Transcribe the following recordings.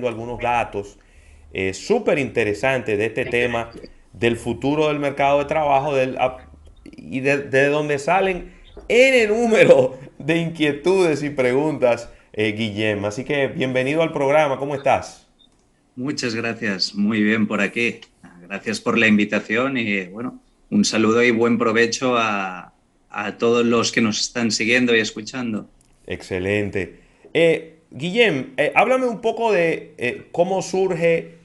compartiendo algunos datos súper interesantes de este tema del futuro del mercado de trabajo y de donde salen N número de inquietudes y preguntas, Guillem. Así que bienvenido al programa, ¿cómo estás? Muchas gracias, muy bien por aquí. Gracias por la invitación y bueno, un saludo y buen provecho a todos los que nos están siguiendo y escuchando. Excelente. Guillem, háblame un poco de cómo surge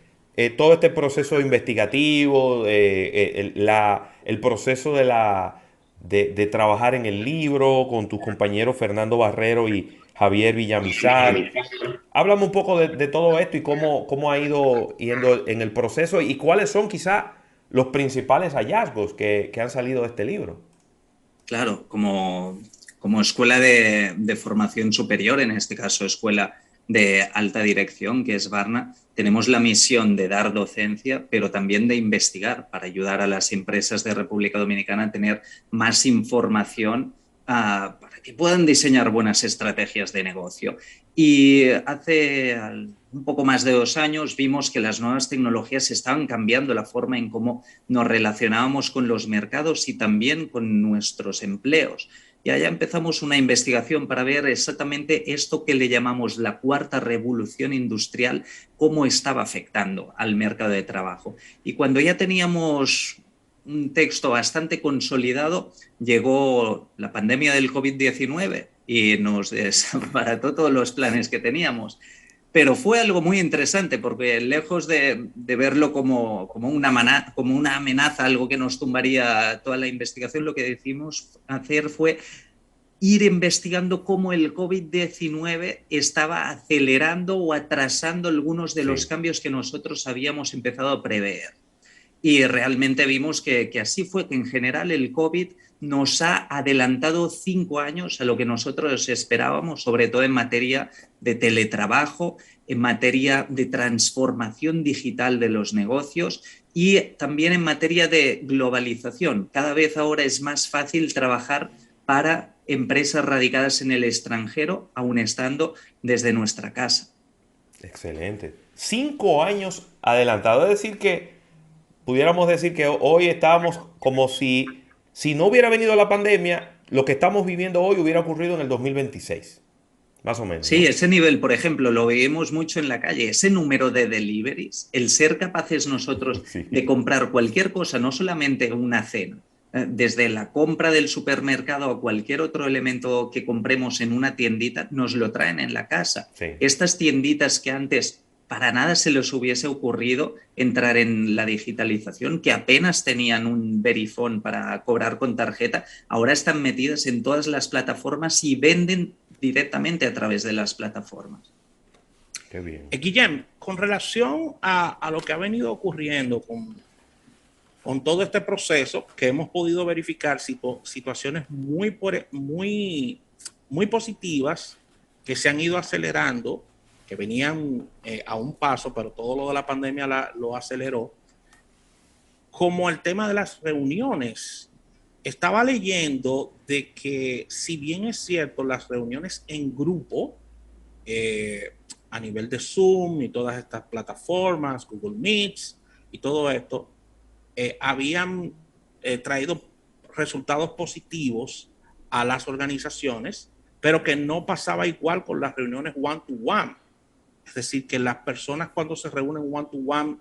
todo este proceso investigativo, el proceso de trabajar en el libro con tus compañeros Fernando Barrero y Javier Villamizar. Háblame un poco de todo esto y cómo ha ido yendo en el proceso y cuáles son quizá los principales hallazgos que han salido de este libro. Claro, como escuela de formación superior, en este caso escuela de alta dirección, que es Barna, tenemos la misión de dar docencia, pero también de investigar para ayudar a las empresas de República Dominicana a tener más información para que puedan diseñar buenas estrategias de negocio. Y hace un poco más de 2 años vimos que las nuevas tecnologías estaban cambiando la forma en cómo nos relacionábamos con los mercados y también con nuestros empleos. Y allá empezamos una investigación para ver exactamente esto que le llamamos la cuarta revolución industrial, cómo estaba afectando al mercado de trabajo. Y cuando ya teníamos un texto bastante consolidado, llegó la pandemia del COVID-19 y nos desbarató todos los planes que teníamos. Pero fue algo muy interesante porque lejos de verlo como una amenaza, algo que nos tumbaría toda la investigación, lo que decidimos hacer fue ir investigando cómo el COVID-19 estaba acelerando o atrasando algunos de los Sí. cambios que nosotros habíamos empezado a prever. Y realmente vimos que así fue, que en general el COVID nos ha adelantado 5 años a lo que nosotros esperábamos, sobre todo en materia de teletrabajo, en materia de transformación digital de los negocios y también en materia de globalización. Cada vez ahora es más fácil trabajar para empresas radicadas en el extranjero, aun estando desde nuestra casa. Excelente. 5 años adelantado. Es decir, que pudiéramos decir que hoy estábamos como si no hubiera venido la pandemia, lo que estamos viviendo hoy hubiera ocurrido en el 2026. Más o menos, Sí, ¿no? ese nivel, por ejemplo, lo veemos mucho en la calle, ese número de deliveries, el ser capaces nosotros de Sí. comprar cualquier cosa, no solamente una cena, desde la compra del supermercado a cualquier otro elemento que compremos en una tiendita, nos lo traen en la casa. Sí. Estas tienditas que antes para nada se les hubiese ocurrido entrar en la digitalización, que apenas tenían un verifone para cobrar con tarjeta, ahora están metidas en todas las plataformas y venden directamente a través de las plataformas. Qué bien. Guillem, con relación a lo que ha venido ocurriendo con todo este proceso, que hemos podido verificar situaciones muy positivas que se han ido acelerando, que venían a un paso, pero todo lo de la pandemia lo aceleró, como el tema de las reuniones. Estaba leyendo de que, si bien es cierto, las reuniones en grupo, eh, a nivel de Zoom y todas estas plataformas, Google Meets y todo esto, habían traído resultados positivos a las organizaciones, pero que no pasaba igual con las reuniones one-to-one. Es decir, que las personas cuando se reúnen one-to-one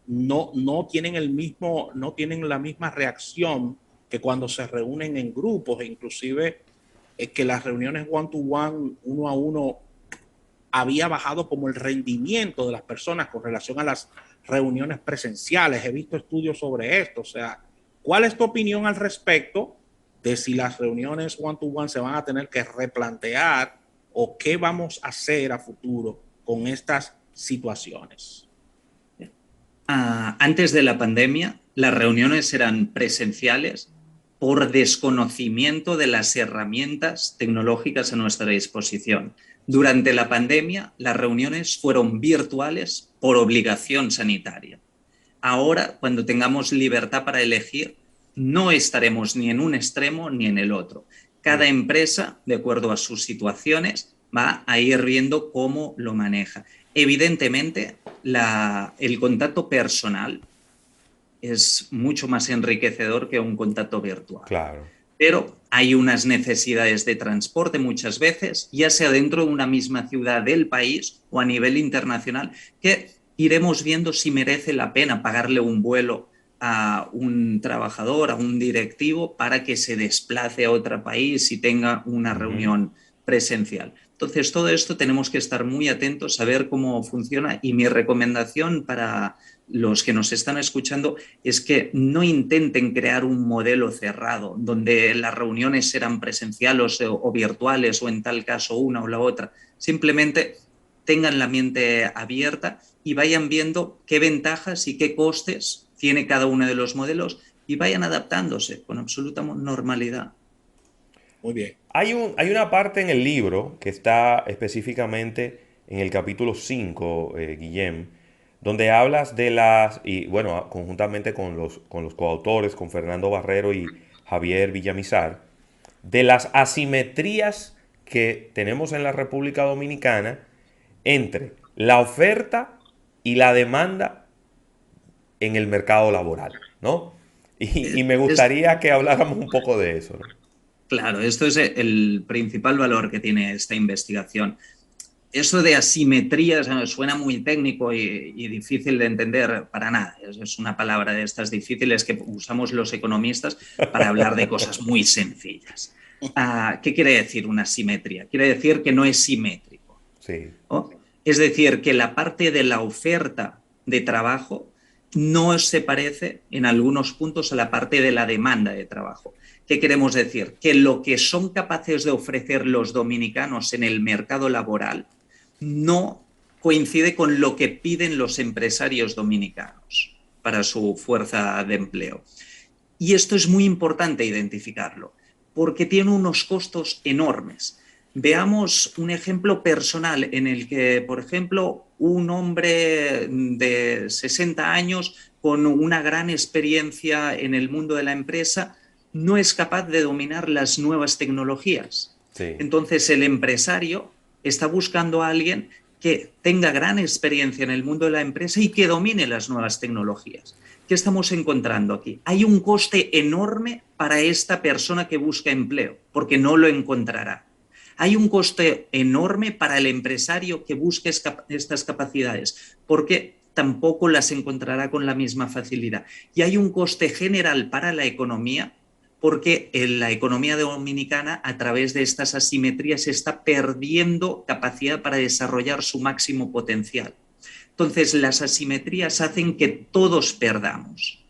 no tienen no tienen la misma reacción que cuando se reúnen en grupos, e inclusive que las reuniones one-to-one, uno a uno, había bajado como el rendimiento de las personas con relación a las reuniones presenciales. He visto estudios sobre esto. O sea, ¿cuál es tu opinión al respecto de si las reuniones one-to-one se van a tener que replantear o qué vamos a hacer a futuro con estas situaciones? Antes de la pandemia, las reuniones eran presenciales por desconocimiento de las herramientas tecnológicas a nuestra disposición. Sí. Durante la pandemia, las reuniones fueron virtuales por obligación sanitaria. Ahora, cuando tengamos libertad para elegir, no estaremos ni en un extremo ni en el otro. Cada empresa, de acuerdo a sus situaciones, va a ir viendo cómo lo maneja. Evidentemente, el contacto personal es mucho más enriquecedor que un contacto virtual. Claro. Pero hay unas necesidades de transporte muchas veces, ya sea dentro de una misma ciudad del país o a nivel internacional, que iremos viendo si merece la pena pagarle un vuelo a un trabajador, a un directivo, para que se desplace a otro país y tenga una reunión presencial. Entonces, todo esto tenemos que estar muy atentos a ver cómo funciona, y mi recomendación para los que nos están escuchando es que no intenten crear un modelo cerrado donde las reuniones serán presenciales o virtuales, o en tal caso una o la otra. Simplemente tengan la mente abierta y vayan viendo qué ventajas y qué costes tiene cada uno de los modelos, y vayan adaptándose con absoluta normalidad. Muy bien. Hay una parte en el libro que está específicamente en el capítulo 5, Guillem, donde hablas de las, y bueno, conjuntamente con los coautores, con Fernando Barrero y Javier Villamizar, de las asimetrías que tenemos en la República Dominicana entre la oferta y la demanda en el mercado laboral, ¿no? Y me gustaría que habláramos un poco de eso, ¿no? Claro, esto es el principal valor que tiene esta investigación. Eso de asimetrías suena muy técnico y difícil de entender para nada. Es una palabra de estas difíciles que usamos los economistas para hablar de cosas muy sencillas. ¿Qué quiere decir una asimetría? Quiere decir que no es simétrico, Sí. ¿no? Es decir, que la parte de la oferta de trabajo no se parece en algunos puntos a la parte de la demanda de trabajo. ¿Qué queremos decir? Que lo que son capaces de ofrecer los dominicanos en el mercado laboral no coincide con lo que piden los empresarios dominicanos para su fuerza de empleo. Y esto es muy importante identificarlo, porque tiene unos costos enormes. Veamos un ejemplo personal en el que, por ejemplo, un hombre de 60 años con una gran experiencia en el mundo de la empresa no es capaz de dominar las nuevas tecnologías. Sí. Entonces, el empresario está buscando a alguien que tenga gran experiencia en el mundo de la empresa y que domine las nuevas tecnologías. ¿Qué estamos encontrando aquí? Hay un coste enorme para esta persona que busca empleo, porque no lo encontrará. Hay un coste enorme para el empresario que busque estas capacidades, porque tampoco las encontrará con la misma facilidad. Y hay un coste general para la economía, porque en la economía dominicana, a través de estas asimetrías, está perdiendo capacidad para desarrollar su máximo potencial. Entonces, las asimetrías hacen que todos perdamos.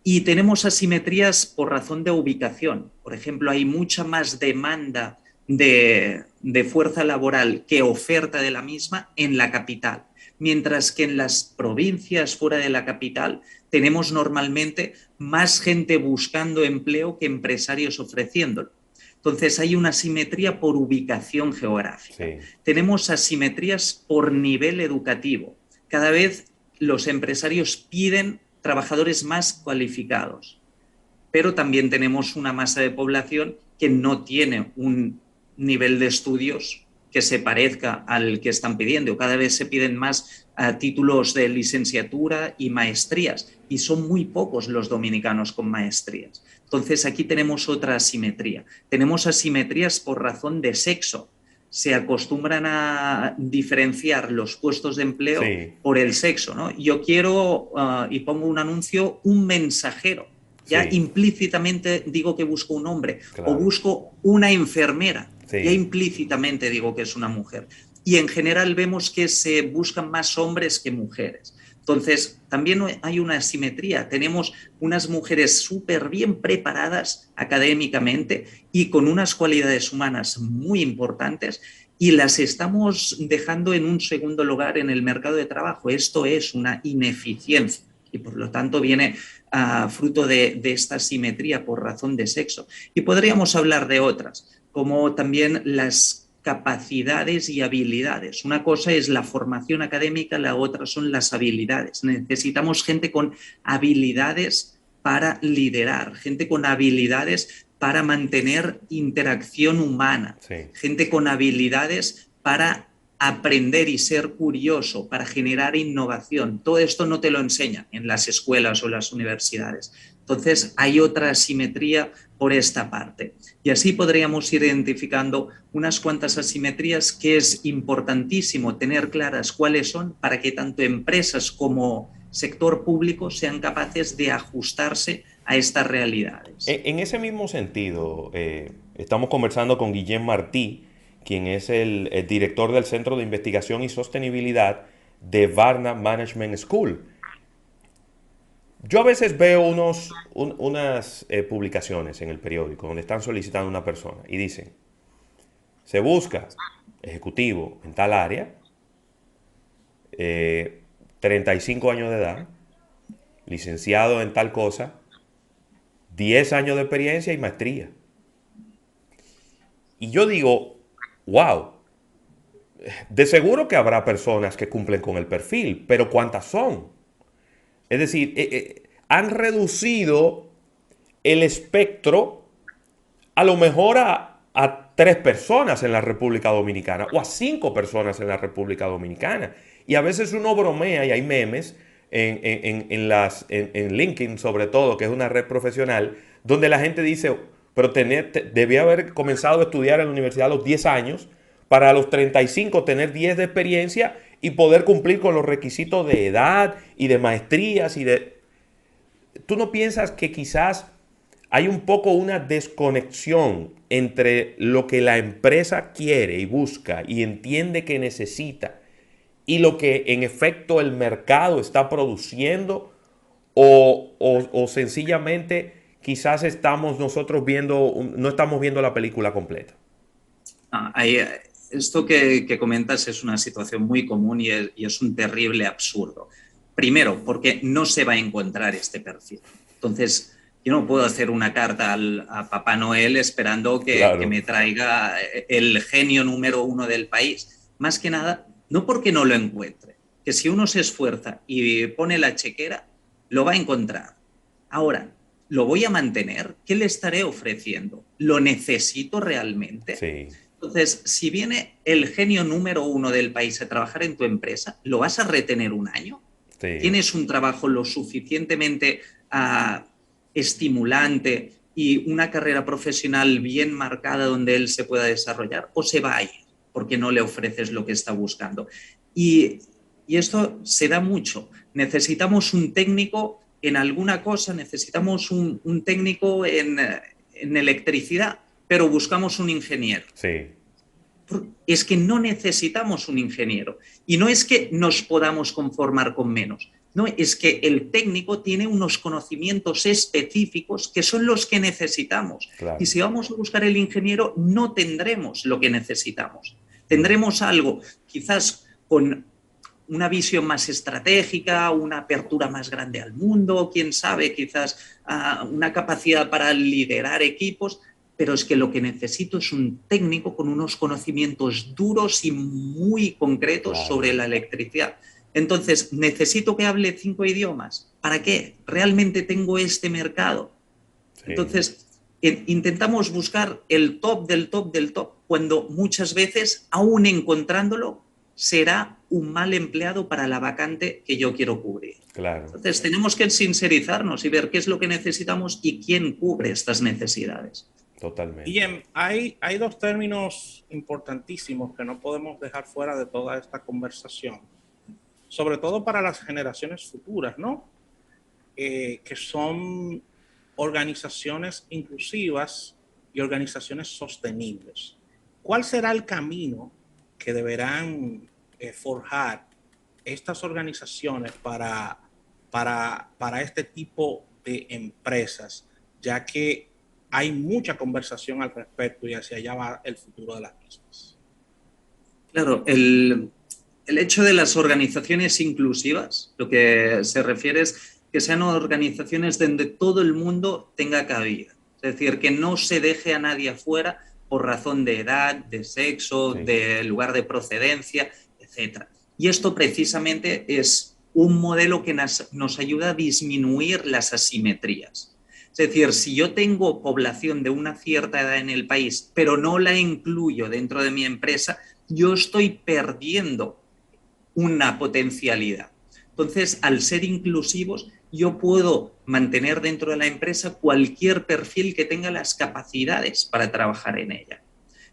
Y tenemos asimetrías por razón de ubicación. Por ejemplo, hay mucha más demanda de fuerza laboral que oferta de la misma en la capital, mientras que en las provincias fuera de la capital tenemos normalmente más gente buscando empleo que empresarios ofreciéndolo. Entonces hay una asimetría por ubicación geográfica. Sí. Tenemos asimetrías por nivel educativo. Cada vez los empresarios piden trabajadores más cualificados, pero también tenemos una masa de población que no tiene un nivel de estudios que se parezca al que están pidiendo. Cada vez se piden más títulos de licenciatura y maestrías, y son muy pocos los dominicanos con maestrías. Entonces aquí tenemos otra asimetría. Tenemos asimetrías por razón de sexo. Se acostumbran a diferenciar los puestos de empleo por el sexo, ¿no? Yo quiero, y pongo un anuncio, un mensajero. Ya implícitamente digo que busco un hombre, o busco una enfermera. Ya implícitamente digo que es una mujer. Y en general vemos que se buscan más hombres que mujeres. Entonces, también hay una asimetría. Tenemos unas mujeres súper bien preparadas académicamente y con unas cualidades humanas muy importantes, y las estamos dejando en un segundo lugar en el mercado de trabajo. Esto es una ineficiencia y por lo tanto viene fruto de esta asimetría por razón de sexo. Y podríamos hablar de otras, como también las capacidades y habilidades. Una cosa es la formación académica, la otra son las habilidades. Necesitamos gente con habilidades para liderar, gente con habilidades para mantener interacción humana, Sí. gente con habilidades para aprender y ser curioso, para generar innovación. Todo esto no te lo enseñan en las escuelas o las universidades. Entonces, hay otra asimetría por esta parte. Y así podríamos ir identificando unas cuantas asimetrías que es importantísimo tener claras cuáles son para que tanto empresas como sector público sean capaces de ajustarse a estas realidades. En ese mismo sentido, estamos conversando con Guillem Martí, quien es el director del Centro de Investigación y Sostenibilidad de Varna Management School. Yo a veces veo unas publicaciones en el periódico donde están solicitando a una persona y dicen, se busca ejecutivo en tal área, 35 años de edad, licenciado en tal cosa, 10 años de experiencia y maestría. Y yo digo, wow, de seguro que habrá personas que cumplen con el perfil, pero ¿cuántas son? Es decir, han reducido el espectro a lo mejor a 3 personas en la República Dominicana o a 5 personas en la República Dominicana. Y a veces uno bromea y hay memes en LinkedIn sobre todo, que es una red profesional, donde la gente dice, pero debía haber comenzado a estudiar en la universidad a los 10 años para a los 35 tener 10 de experiencia y poder cumplir con los requisitos de edad y de maestrías y de... ¿Tú no piensas que quizás hay un poco una desconexión entre lo que la empresa quiere y busca y entiende que necesita y lo que en efecto el mercado está produciendo o sencillamente quizás estamos nosotros viendo, no estamos viendo la película completa? Esto que comentas es una situación muy común y es un terrible absurdo. Primero, porque no se va a encontrar este perfil. Entonces, yo no puedo hacer una carta a Papá Noel esperando que me traiga el genio número 1 del país. Más que nada, no porque no lo encuentre, que si uno se esfuerza y pone la chequera, lo va a encontrar. Ahora, ¿lo voy a mantener? ¿Qué le estaré ofreciendo? ¿Lo necesito realmente? Sí. Entonces, si viene el genio número 1 del país a trabajar en tu empresa, ¿lo vas a retener un año? Sí. ¿Tienes un trabajo lo suficientemente estimulante y una carrera profesional bien marcada donde él se pueda desarrollar? ¿O se va a ir porque no le ofreces lo que está buscando? Y esto se da mucho. Necesitamos un técnico en alguna cosa, necesitamos un técnico en electricidad, pero buscamos un ingeniero. Sí. Es que no necesitamos un ingeniero. Y no es que nos podamos conformar con menos. No, es que el técnico tiene unos conocimientos específicos que son los que necesitamos. Claro. Y si vamos a buscar el ingeniero, no tendremos lo que necesitamos. Tendremos algo quizás con una visión más estratégica, una apertura más grande al mundo, quién sabe, quizás una capacidad para liderar equipos, pero es que lo que necesito es un técnico con unos conocimientos duros y muy concretos sobre la electricidad. Entonces, ¿necesito que hable 5 idiomas? ¿Para qué? ¿Realmente tengo este mercado? Sí. Entonces, intentamos buscar el top del top del top, cuando muchas veces, aún encontrándolo, será un mal empleado para la vacante que yo quiero cubrir. Claro. Entonces, tenemos que sincerizarnos y ver qué es lo que necesitamos y quién cubre estas necesidades. Totalmente. Guillem, hay 2 términos importantísimos que no podemos dejar fuera de toda esta conversación, sobre todo para las generaciones futuras, ¿no? Que son organizaciones inclusivas y organizaciones sostenibles. ¿Cuál será el camino que deberán forjar estas organizaciones para este tipo de empresas, ya que hay mucha conversación al respecto y hacia allá va el futuro de las mismas? Claro, el hecho de las organizaciones inclusivas, lo que se refiere es que sean organizaciones donde todo el mundo tenga cabida. Es decir, que no se deje a nadie afuera por razón de edad, de sexo, de lugar de procedencia, etc. Y esto precisamente es un modelo que nos ayuda a disminuir las asimetrías. Es decir, si yo tengo población de una cierta edad en el país, pero no la incluyo dentro de mi empresa, yo estoy perdiendo una potencialidad. Entonces, al ser inclusivos, yo puedo mantener dentro de la empresa cualquier perfil que tenga las capacidades para trabajar en ella.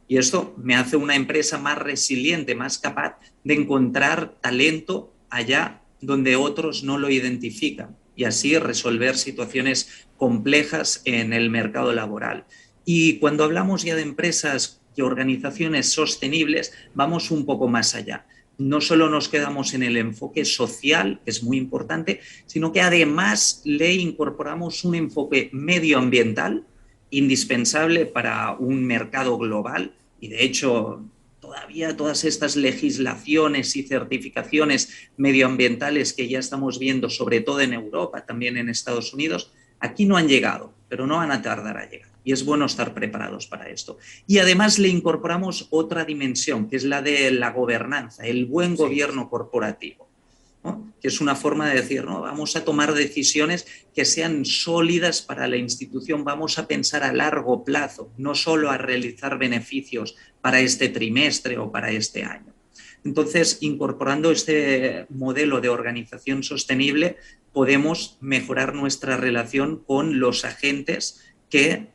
Y esto me hace una empresa más resiliente, más capaz de encontrar talento allá donde otros no lo identifican y así resolver situaciones complejas en el mercado laboral. Y cuando hablamos ya de empresas y organizaciones sostenibles, vamos un poco más allá. No solo nos quedamos en el enfoque social, que es muy importante, sino que además le incorporamos un enfoque medioambiental indispensable para un mercado global y de hecho todavía todas estas legislaciones y certificaciones medioambientales que ya estamos viendo, sobre todo en Europa, también en Estados Unidos, aquí no han llegado, pero no van a tardar a llegar. Y es bueno estar preparados para esto. Y además le incorporamos otra dimensión, que es la de la gobernanza, el buen gobierno corporativo, ¿no? Que es una forma de decir, ¿no? Vamos a tomar decisiones que sean sólidas para la institución, vamos a pensar a largo plazo, no solo a realizar beneficios para este trimestre o para este año. Entonces, incorporando este modelo de organización sostenible, podemos mejorar nuestra relación con los agentes que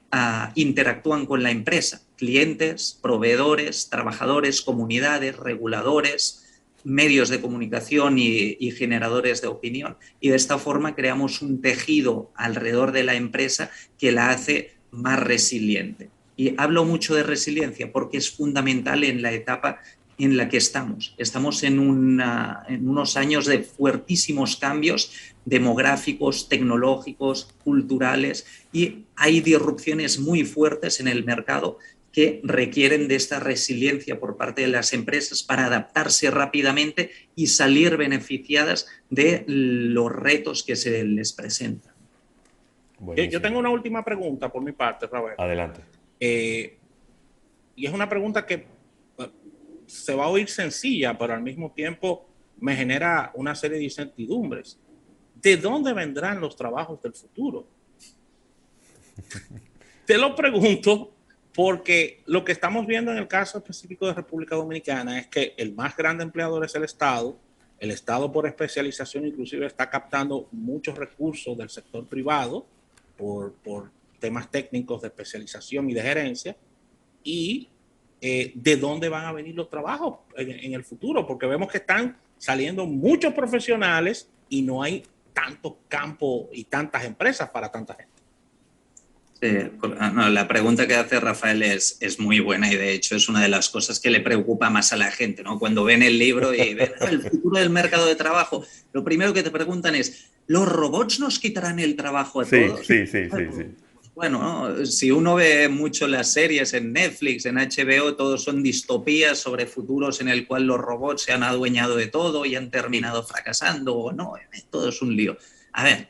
interactúan con la empresa, clientes, proveedores, trabajadores, comunidades, reguladores, medios de comunicación y generadores de opinión. Y de esta forma creamos un tejido alrededor de la empresa que la hace más resiliente. Y hablo mucho de resiliencia porque es fundamental en la etapa en la que estamos. Estamos en unos años de fuertísimos cambios demográficos, tecnológicos, culturales, y hay disrupciones muy fuertes en el mercado que requieren de esta resiliencia por parte de las empresas para adaptarse rápidamente y salir beneficiadas de los retos que se les presentan. Yo tengo una última pregunta por mi parte, Roberto. Adelante. Y es una pregunta que se va a oír sencilla, pero al mismo tiempo me genera una serie de incertidumbres. ¿De dónde vendrán los trabajos del futuro? Te lo pregunto porque lo que estamos viendo en el caso específico de República Dominicana es que el más grande empleador es el Estado por especialización inclusive está captando muchos recursos del sector privado por temas técnicos de especialización y de gerencia, y de dónde van a venir los trabajos en el futuro, porque vemos que están saliendo muchos profesionales y no hay tanto campo y tantas empresas para tanta gente. No, la pregunta que hace Rafael es muy buena y de hecho es una de las cosas que le preocupa más a la gente, ¿no? Cuando ven el libro y ven el futuro del mercado de trabajo, lo primero que te preguntan es, ¿los robots nos quitarán el trabajo a todos? Sí. Bueno, ¿no? Si uno ve mucho las series en Netflix, en HBO, todos son distopías sobre futuros en el cual los robots se han adueñado de todo y han terminado fracasando o no, todo es un lío. A ver,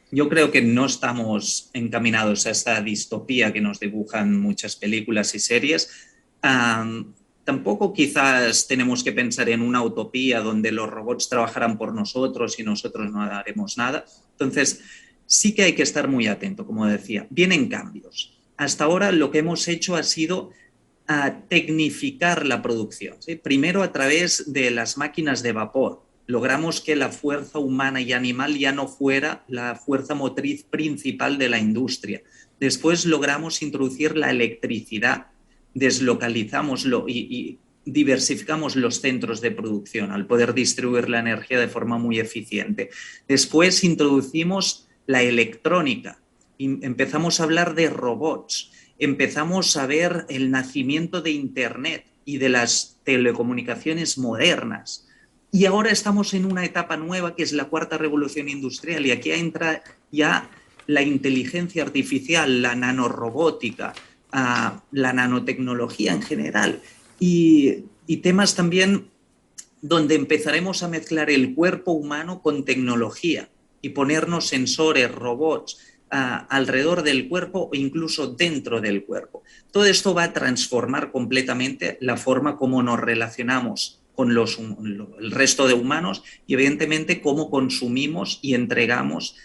yo creo que no estamos encaminados a esta distopía que nos dibujan muchas películas y series. Tampoco quizás tenemos que pensar en una utopía donde los robots trabajarán por nosotros y nosotros no haremos nada. Entonces, sí que hay que estar muy atento, como decía. Vienen cambios. Hasta ahora lo que hemos hecho ha sido tecnificar la producción, ¿sí? Primero a través de las máquinas de vapor. Logramos que la fuerza humana y animal ya no fuera la fuerza motriz principal de la industria. Después logramos introducir la electricidad, deslocalizamos y diversificamos los centros de producción al poder distribuir la energía de forma muy eficiente. Después introducimos la electrónica, empezamos a hablar de robots, empezamos a ver el nacimiento de Internet y de las telecomunicaciones modernas. Y ahora estamos en una etapa nueva que es la cuarta revolución industrial y aquí entra ya la inteligencia artificial, la nanorobótica, la nanotecnología en general y temas también donde empezaremos a mezclar el cuerpo humano con tecnología y ponernos sensores, robots alrededor del cuerpo o incluso dentro del cuerpo. Todo esto va a transformar completamente la forma como nos relacionamos con el resto de humanos y evidentemente cómo consumimos y entregamos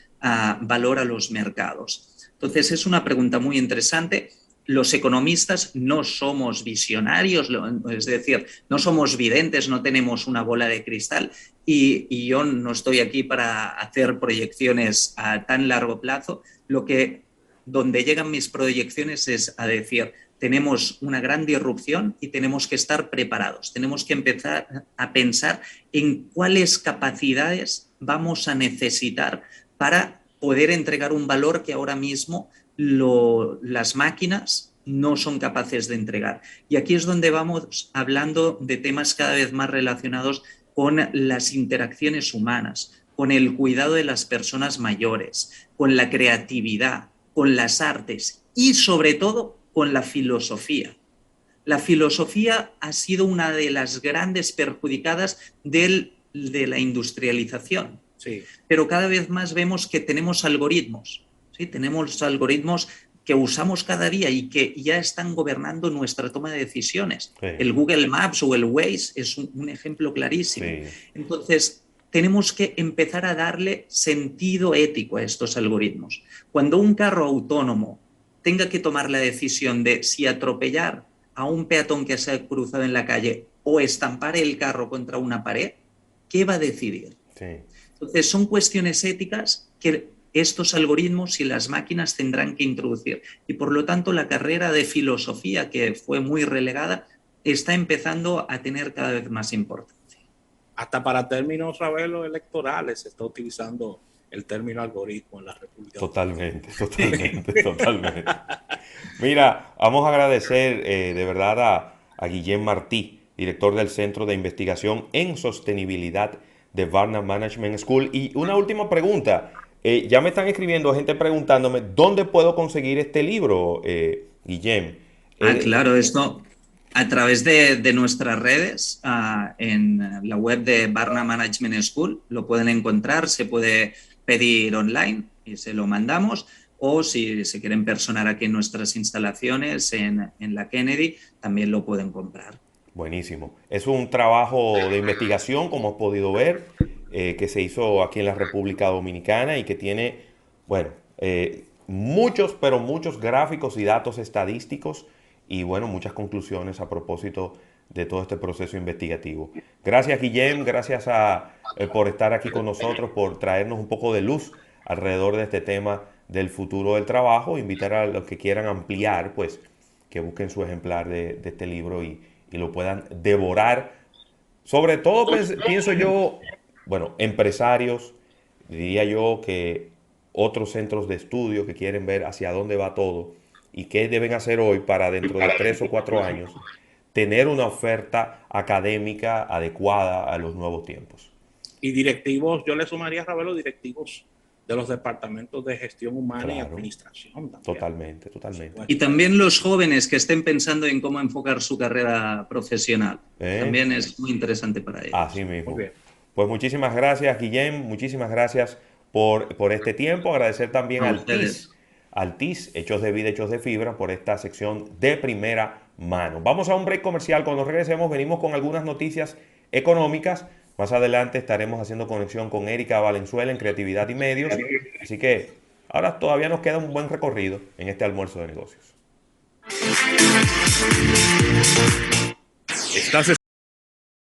valor a los mercados. Entonces es una pregunta muy interesante. Los economistas no somos visionarios, es decir, no somos videntes, no tenemos una bola de cristal y yo no estoy aquí para hacer proyecciones a tan largo plazo. Donde llegan mis proyecciones es a decir, tenemos una gran disrupción y tenemos que estar preparados. Tenemos que empezar a pensar en cuáles capacidades vamos a necesitar para poder entregar un valor que ahora mismo las máquinas no son capaces de entregar. Y aquí es donde vamos hablando de temas cada vez más relacionados con las interacciones humanas, con el cuidado de las personas mayores, con la creatividad, con las artes y sobre todo con la filosofía. La filosofía ha sido una de las grandes perjudicadas de la industrialización. Sí. Pero cada vez más vemos que tenemos algoritmos, ¿sí? Tenemos algoritmos que usamos cada día y que ya están gobernando nuestra toma de decisiones. Sí. El Google Maps o el Waze es un ejemplo clarísimo. Sí. Entonces, tenemos que empezar a darle sentido ético a estos algoritmos. Cuando un carro autónomo tenga que tomar la decisión de si atropellar a un peatón que se ha cruzado en la calle o estampar el carro contra una pared, ¿qué va a decidir? Sí. Entonces, son cuestiones éticas que estos algoritmos y las máquinas tendrán que introducir. Y por lo tanto, la carrera de filosofía, que fue muy relegada, está empezando a tener cada vez más importancia. Hasta para términos, Ravelo, electorales se está utilizando el término algoritmo en la República. Totalmente. Mira, vamos a agradecer de verdad a Guillem Martí, director del Centro de Investigación en Sostenibilidad de Varna Management School. Y una última pregunta. Ya me están escribiendo gente preguntándome dónde puedo conseguir este libro, Guillem. Claro, esto a través de nuestras redes, en la web de Varna Management School, lo pueden encontrar, se puede pedir online y se lo mandamos, o si se quieren personar aquí en nuestras instalaciones en la Kennedy, también lo pueden comprar. Buenísimo. Es un trabajo de investigación, como has podido ver, que se hizo aquí en la República Dominicana y que tiene, bueno, muchos, pero muchos gráficos y datos estadísticos y, bueno, muchas conclusiones a propósito de todo este proceso investigativo. Gracias, Guillem, gracias por estar aquí con nosotros, por traernos un poco de luz alrededor de este tema del futuro del trabajo. Invitar a los que quieran ampliar, pues, que busquen su ejemplar de este libro y lo puedan devorar. Sobre todo, pienso yo, bueno, empresarios, diría yo que otros centros de estudio que quieren ver hacia dónde va todo y qué deben hacer hoy para dentro de 3 o 4 años tener una oferta académica adecuada a los nuevos tiempos. Y directivos, yo le sumaría, Ravelo, directivos de los departamentos de gestión humana, claro, y administración también. Totalmente. Y también los jóvenes que estén pensando en cómo enfocar su carrera profesional. También es muy interesante para ellos. Así mismo. Pues muchísimas gracias, Guillem. Muchísimas gracias por este tiempo. Agradecer también al TIS, Hechos de Vida, Hechos de Fibra, por esta sección de primera mano. Vamos a un break comercial. Cuando regresemos, venimos con algunas noticias económicas. Más adelante estaremos haciendo conexión con Erika Valenzuela en Creatividad y Medios. Así que ahora todavía nos queda un buen recorrido en este almuerzo de negocios.